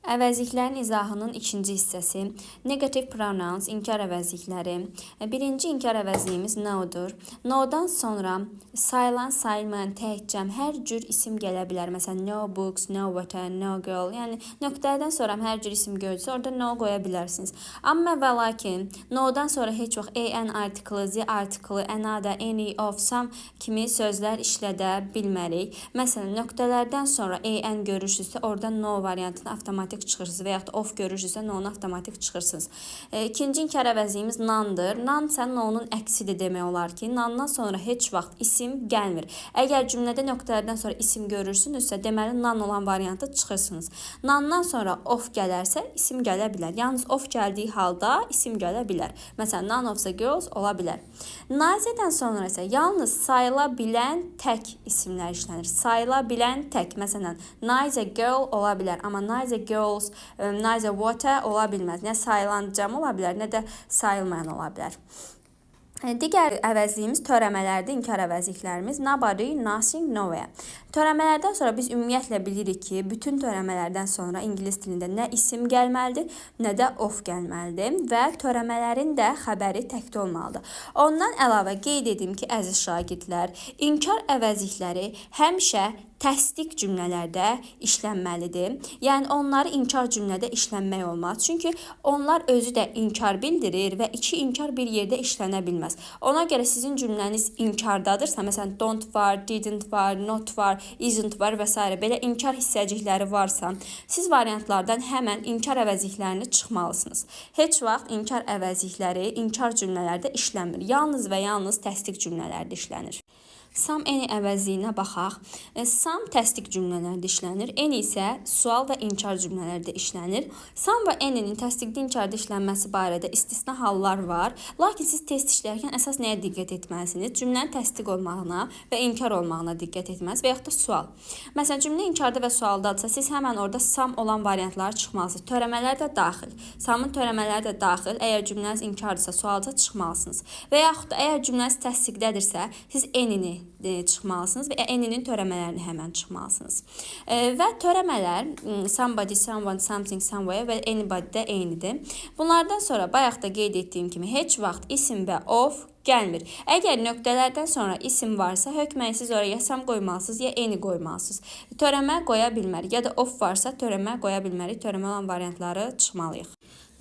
Əvəzliklərin izahının ikinci hissəsi. Negative pronouns, inkar əvəzlikləri. Birinci inkar əvəzliyimiz no-dur. No-dan sonra sayılan, sayılmayan, tək, cəm, hər cür isim gələ bilər. Məsələn, no books, no water, no girl. Yəni, nöqtədən sonra hər cür isim görürsə, orada no qoya bilərsiniz. Amma və lakin, no-dan sonra heç vaxt an artiklı, the artiklı, another, any, of, some kimi sözlər işlədə bilmərik. Məsələn, nöqtələrdən sonra an görürsünüzsə, orada no variantını avtomatik çıxırsınız və yaxud of görürsünüzsə, no-nu avtomatik çıxırsınız. İkinci inkar əvəzliyimiz nan-dır. Nan isə no-nun əksidir demək olar ki, nandan sonra heç vaxt isim gəlmir. Əgər cümlədə nöqtələrdən sonra isim görürsünüzsə, deməli nan olan variantı çıxırsınız. Nandan sonra of gələrsə, isim gələ bilər. Yalnız of gəldiyi halda isim gələ bilər. Məsələn, none of the girls ola bilər. Nazədən sonra isə yalnız sayıla bilən tək isimlər işlənir. Sayıla bilən tək. Məsələn, nice girl ola bilər, amma nice girls, nice water ola bilməz. Nə sayılan cəm ola bilər, nə də sayılmayan ola bilər. Digər əvəzliyimiz törəmələrdir, inkar əvəzliklərimiz. Nobody, nothing, nowhere. Törəmələrdən sonra biz ümumiyyətlə bilirik ki, bütün törəmələrdən sonra ingilis dilində nə isim gəlməlidir, nə də of gəlməlidir və törəmələrin də xəbəri təkdə olmalıdır. Ondan əlavə qeyd edim ki, əziz şagirdlər, inkar əvəzlikləri həmişə təsdiq cümlələrdə işlənməlidir. Yəni, onları inkar cümlədə işlənmək olmaz. Çünki onlar özü də inkar bildirir və iki inkar bir yerdə işlənə bilməz. Ona görə sizin cümləniz inkardadırsa, məsələn, don't var, didn't var, not var, isn't var və s. belə inkar hissəcikləri varsa, siz variantlardan həmən inkar əvəzliklərini çıxmalısınız. Heç vaxt inkar əvəzlikləri inkar cümlələrdə işlənmir. Yalnız və yalnız təsdiq cümlələrdə işlənir. Some, any əvəzliyinə baxaq. Some təsdiq cümlələrdə işlənir. Any isə sual və inkar cümlələrdə işlənir. Some və any'nin təsdiqdə inkarda işlənməsi barədə istisna hallar var. Lakin siz test işlərkən əsas nəyə diqqət etməlisiniz? Cümlənin təsdiq olmağına və inkar olmağına diqqət etməlisiniz və yaxud da sual. Məsələn, cümlə inkarda və sualdadırsa, siz həmən orada some olan variantları çıxmalısınız. Törəmələr də daxil. Some'ın törəmələri də daxil. Əgər cümləniz inkardırsa, sualda çıxmalısınız. Və yaxud da əgər cümləniz təsdiqdədirsə, siz any'ni çıxmalısınız və any'nin törəmələrini həmən çıxmalısınız. Və törəmələr somebody, someone, something, somewhere və anybody də eynidir. Bunlardan sonra bayaq da qeyd etdiyim kimi heç vaxt isim və of gəlmir. Əgər nöqtələrdən sonra isim varsa, hökmən siz oraya some qoymalısınız ya any qoymalısınız. Törəmə qoya bilmərik ya da of varsa törəmə qoya bilmərik. Törəmə olan variantları çıxmalıyıq.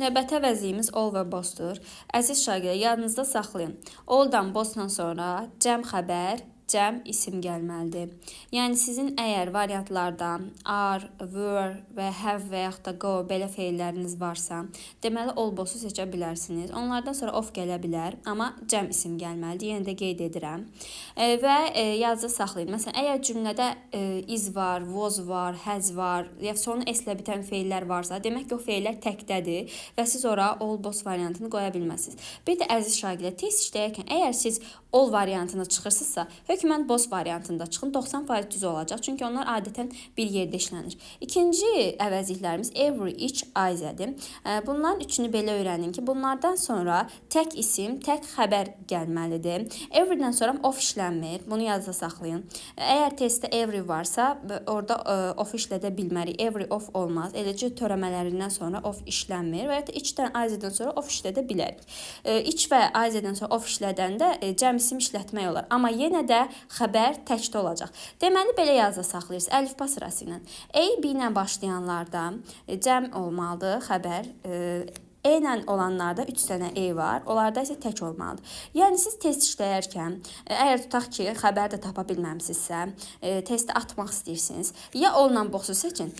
Növbəti əvəzliyimiz all və bossdur. Əziz şagirdlər, yadınızda saxlayın. Alldan, bossdan sonra cəm xəbər, cəm isim gəlməlidir. Yəni, sizin əgər variantlardan are, were və have və yaxud da go belə feilləriniz varsa, deməli, all bossu seçə bilərsiniz. Onlardan sonra of gələ bilər, amma cəm isim gəlməlidir. Yenə də qeyd edirəm. Və yazı saxlayın. Məsələn, əgər cümlədə is var, was var, has var, ya sonu s-lə bitən feillər varsa, demək ki, o feillər təkdədir və siz ora all boss variantını qoya bilməzsiniz. Bir də əziz şagirdlər, test işləyərkən əgər siz all variantına çıxırsınızsa, hökmən boss variantında çıxın, 90% düz olacaq. Çünki onlar adətən bir yerdə işlənir. İkinci əvəzliklərimiz every, each, either-dir. Bunların üçünü belə öyrənin ki, bunlardan sonra tək isim, tək xəbər gəlməlidir. Every-dən sonra of işlənmir. Bunu yazda saxlayın. Əgər testdə every varsa, orada of işlədə bilmərik. Every of olmaz. Eləcə törəmələrindən sonra of işlənmir və ya da each-dən, either-dən sonra of işlədə bilərik. Each və either-dən sonra of işlədəndə cəm isim işlətmək olar. Amma yenə də xəbər təkdə olacaq. Deməli, belə yazda saxlayırsınız. Əlifba sırası ilə. A, B ilə başlayanlarda cəm olmalıdır, xəbər. E ilə olanlarda 3 dənə E var, onlarda isə tək olmalıdır. Yəni, siz test işləyərkən, əgər tutaq ki, xəbər də tapa bilməmsinizsə, testi atmaq istəyirsiniz, ya onunla boxu seçin,